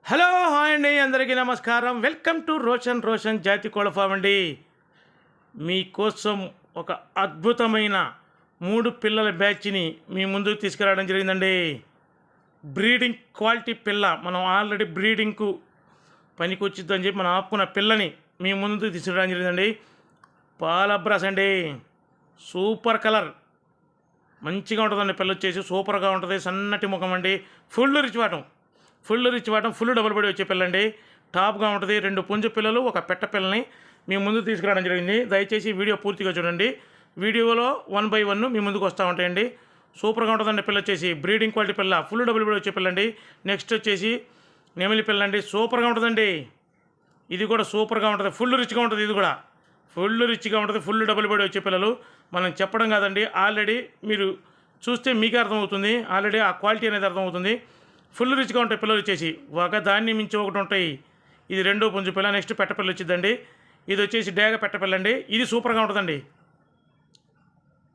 Hello hi అండి, అందరికీ నమస్కారం. వెల్కమ్ టు రోషన్ జాతి కోళ్ళ ఫామ్ అండి. మీకోసం ఒక అద్భుతమైన 3 పిల్లల బ్యాచ్ని మీ ముందుకు తీసుకురావడం జరిగిందండి. బ్రీడింగ్ క్వాలిటీ పిల్ల, మనం ఆల్రెడీ బ్రీడింగ్కు పనికి వచ్చిద్దని చెప్పి మనం ఆపుకున్న పిల్లని మీ ముందుకు తీసుకురావడం జరిగిందండి. పాలబ్రాస్ అండి, సూపర్ కలర్, మంచిగా ఉంటుందండి. పిల్ల వచ్చేసి సూపర్గా ఉంటుంది. సన్నటి ముఖం అండి, ఫుల్ రిచ్ వాటం, ఫుల్ డబుల్ బడి వచ్చే పిల్లండి. టాప్గా ఉంటుంది. 2 పుంజు పిల్లలు, ఒక పెట్ట పిల్లని మీ ముందు తీసుకురావడం జరిగింది. దయచేసి వీడియో పూర్తిగా చూడండి. వీడియోలో 1 by 1 మీ ముందుకు వస్తూ ఉంటాయండి. సూపర్గా ఉంటుందండి. పిల్ల వచ్చేసి బ్రీడింగ్ క్వాలిటీ పిల్ల, ఫుల్ డబుల్ బడి వచ్చే పిల్లండి. నెక్స్ట్ వచ్చేసి నెమిలి పిల్లండి, సూపర్గా ఉంటుందండి. ఇది కూడా సూపర్గా ఉంటుంది, ఫుల్ రిచ్గా ఉంటుంది. ఇది కూడా ఫుల్ రిచ్గా ఉంటుంది, ఫుల్ డబుల్ బడి వచ్చే పిల్లలు. మనం చెప్పడం కాదండి, ఆల్రెడీ మీరు చూస్తే మీకే అర్థమవుతుంది. ఆల్రెడీ ఆ క్వాలిటీ అనేది అర్థమవుతుంది. ఫుల్ రిచ్గా ఉంటాయి పిల్లలు వచ్చేసి, ఒక దాన్ని మించి ఒకటి ఉంటాయి. ఇది 2వ పుంజు పిల్ల. నెక్స్ట్ పెట్టపిల్ల వచ్చిందండి. ఇది వచ్చేసి డేగ పెట్టపిల్ల అండి. ఇది సూపర్గా ఉంటుందండి.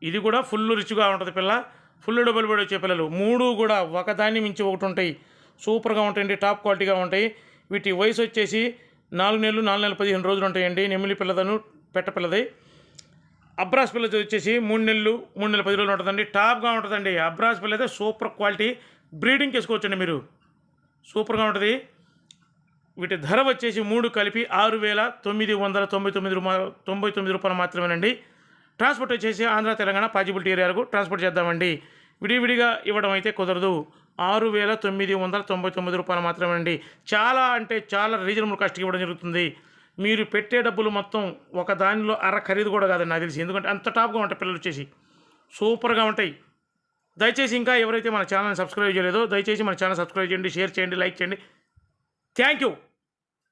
ఇది కూడా ఫుల్ రిచ్గా ఉంటుంది పిల్ల, ఫుల్ డబుల్ బడి వచ్చే పిల్లలు. 3 కూడా ఒక దాన్ని మించి ఒకటి ఉంటాయి. సూపర్గా ఉంటాయండి, టాప్ క్వాలిటీగా ఉంటాయి. వీటి వయసు వచ్చేసి 4 నెలలు 4 నెలల 15 రోజులు ఉంటాయండి. నెమిలి పిల్లదను పెట్టపిల్లది. అబ్రాస్ పిల్లది వచ్చేసి 3 నెలలు 3 నెలల 10 రోజులు ఉంటుందండి. టాప్గా ఉంటుందండి. అబ్రాస్ పిల్ల అయితే సూపర్ క్వాలిటీ, బ్రీడింగ్కి వేసుకోవచ్చండి మీరు. సూపర్గా ఉంటుంది. వీటి ధర వచ్చేసి 3 కలిపి 6,999 రూపాయలు మాత్రమేనండి. ట్రాన్స్పోర్ట్ వచ్చేసి ఆంధ్ర తెలంగాణ పాజిబిలిటీ ఏరియాలకు ట్రాన్స్పోర్ట్ చేద్దామండి. విడివిడిగా ఇవ్వడం అయితే కుదరదు. 6,999 రూపాయలు మాత్రమేనండి. చాలా అంటే చాలా రీజనబుల్ కాస్ట్కి ఇవ్వడం జరుగుతుంది. మీరు పెట్టే డబ్బులు మొత్తం ఒక దానిలో అర ఖరీదు కూడా కాదండి నాకు తెలిసి. ఎందుకంటే అంత టాప్గా ఉంటాయి పిల్లలు వచ్చేసి, సూపర్గా ఉంటాయి. దయచేసి ఇంకా ఎవరైతే మన ఛానల్ని సబ్స్క్రైబ్ చేయలేదో దయచేసి మన ఛానల్ సబ్స్క్రైబ్ చేయండి, షేర్ చేయండి, లైక్ చేయండి. Thank you.